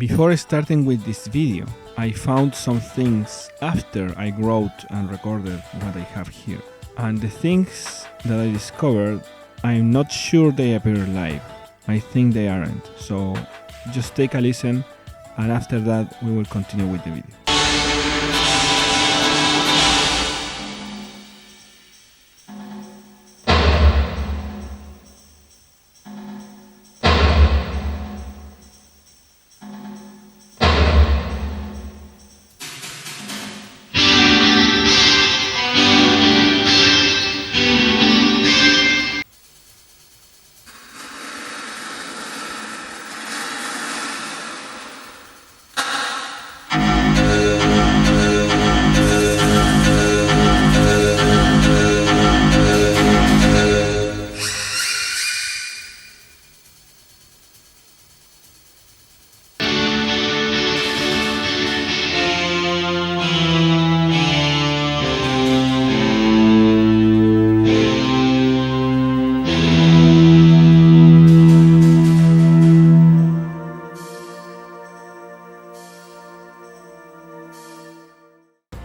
Before starting with this video, I found some things after I wrote and recorded what I have here. And the things that I discovered, I'm not sure they appear live. I think they aren't. So just take a listen, and after that we will continue with the video.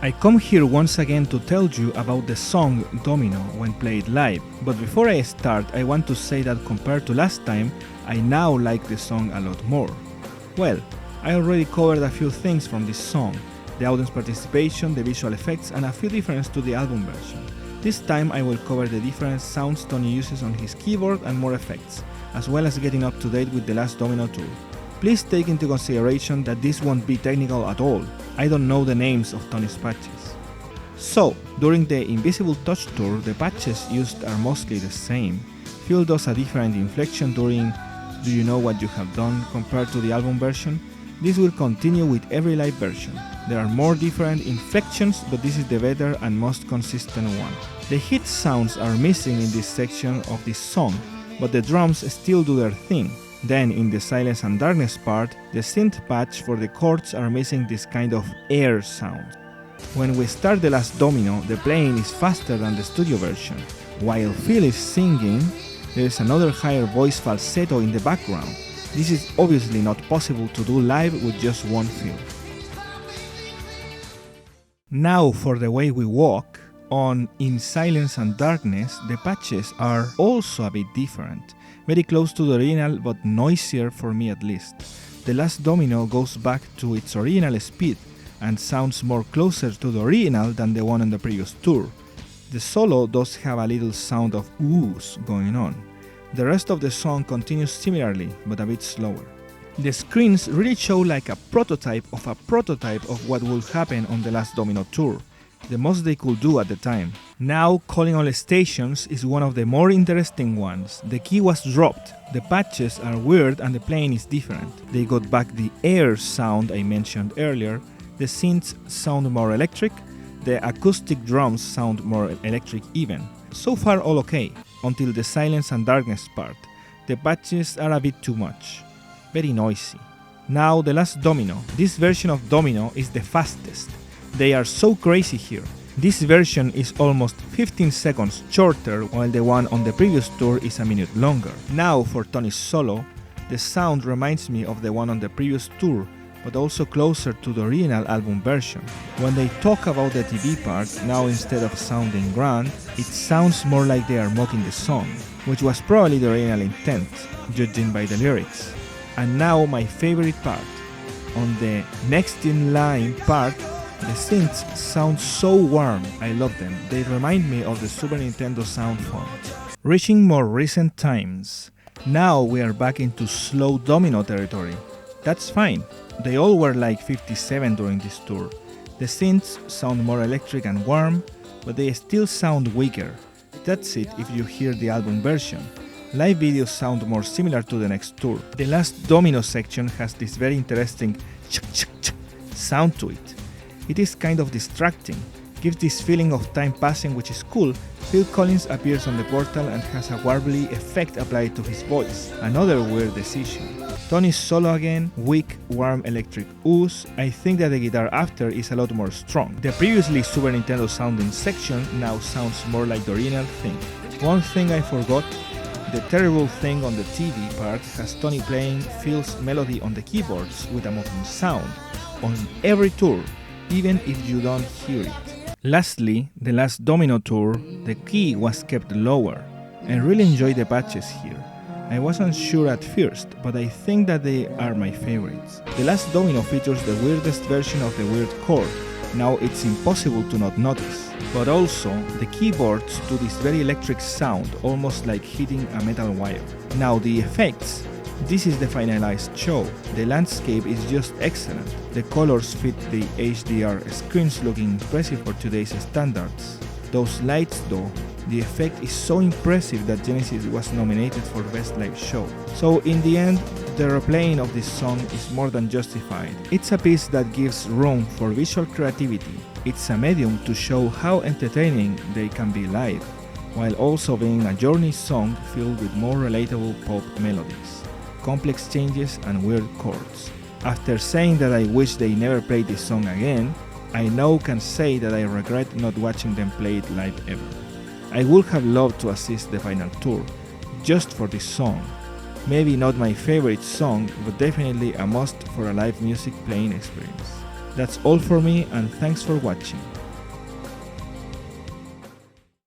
I come here once again to tell you about the song Domino when played live, but before I start I want to say that compared to last time, I now like the song a lot more. Well, I already covered a few things from this song, the audience participation, the visual effects, and a few differences to the album version. This time I will cover the different sounds Tony uses on his keyboard and more effects, as well as getting up to date with the Last Domino tool. Please take into consideration that this won't be technical at all. I don't know the names of Tony's patches. So, during the Invisible Touch tour, the patches used are mostly the same. Phil does a different inflection during Do You Know What You Have Done compared to the album version. This will continue with every live version. There are more different inflections, but this is the better and most consistent one. The hit sounds are missing in this section of this song, but the drums still do their thing. Then in the Silence and Darkness part, the synth patch for the chords are missing this kind of air sound. When we start the Last Domino, the playing is faster than the studio version. While Phil is singing, there is another higher voice falsetto in the background. This is obviously not possible to do live with just one Phil. Now for the way we walk. On In Silence and Darkness, the patches are also a bit different. Very close to the original, but noisier for me at least. The Last Domino goes back to its original speed and sounds more closer to the original than the one on the previous tour. The solo does have a little sound of oohs going on. The rest of the song continues similarly, but a bit slower. The screens really show like a prototype of what will happen on the Last Domino tour. The most they could do at the time. Now, Calling All Stations is one of the more interesting ones. The key was dropped, the patches are weird and the playing is different. They got back the air sound I mentioned earlier, the synths sound more electric, the acoustic drums sound more electric even. So far all okay, until the Silence and Darkness part. The patches are a bit too much, very noisy. Now the Last Domino. This version of Domino is the fastest. They are so crazy here. This version is almost 15 seconds shorter, while the one on the previous tour is a minute longer. Now for Tony's solo, the sound reminds me of the one on the previous tour, but also closer to the original album version. When they talk about the TV part, now instead of sounding grand, it sounds more like they are mocking the song, which was probably the original intent, judging by the lyrics. And now my favorite part. On the Next in Line part, the synths sound so warm, I love them. They remind me of the Super Nintendo sound font. Reaching more recent times. Now we are back into slow Domino territory. That's fine. They all were like 57 during this tour. The synths sound more electric and warm, but they still sound weaker. That's it if you hear the album version. Live videos sound more similar to the next tour. The Last Domino section has this very interesting sound to it. It is kind of distracting, gives this feeling of time passing, which is cool. Phil Collins appears on the portal and has a warbly effect applied to his voice, another weird decision. Tony's solo again, weak, warm electric ooze. I think that the guitar after is a lot more strong. The previously Super Nintendo sounding section now sounds more like the original thing. One thing I forgot, The terrible thing on the TV part has Tony playing Phil's melody on the keyboards with a moving sound on every tour, even if you don't hear it. Lastly, the Last Domino tour, the key was kept lower. I really enjoy the patches here. I wasn't sure at first, but I think that they are my favorites. The Last Domino features the weirdest version of the weird chord. Now it's impossible to not notice. But also, the keyboards do this very electric sound, almost like hitting a metal wire. Now the effects. This is the finalized show. The landscape is just excellent. The colors fit the HDR screens, looking impressive for today's standards. Those lights though, the effect is so impressive that Genesis was nominated for Best Live Show. So in the end, the replaying of this song is more than justified. It's a piece that gives room for visual creativity. It's a medium to show how entertaining they can be live, while also being a journey song filled with more relatable pop melodies, complex changes and weird chords. After saying that I wish they never played this song again, I now can say that I regret not watching them play it live ever. I would have loved to assist the final tour, just for this song. Maybe not my favorite song, but definitely a must for a live music playing experience. That's all for me, and thanks for watching.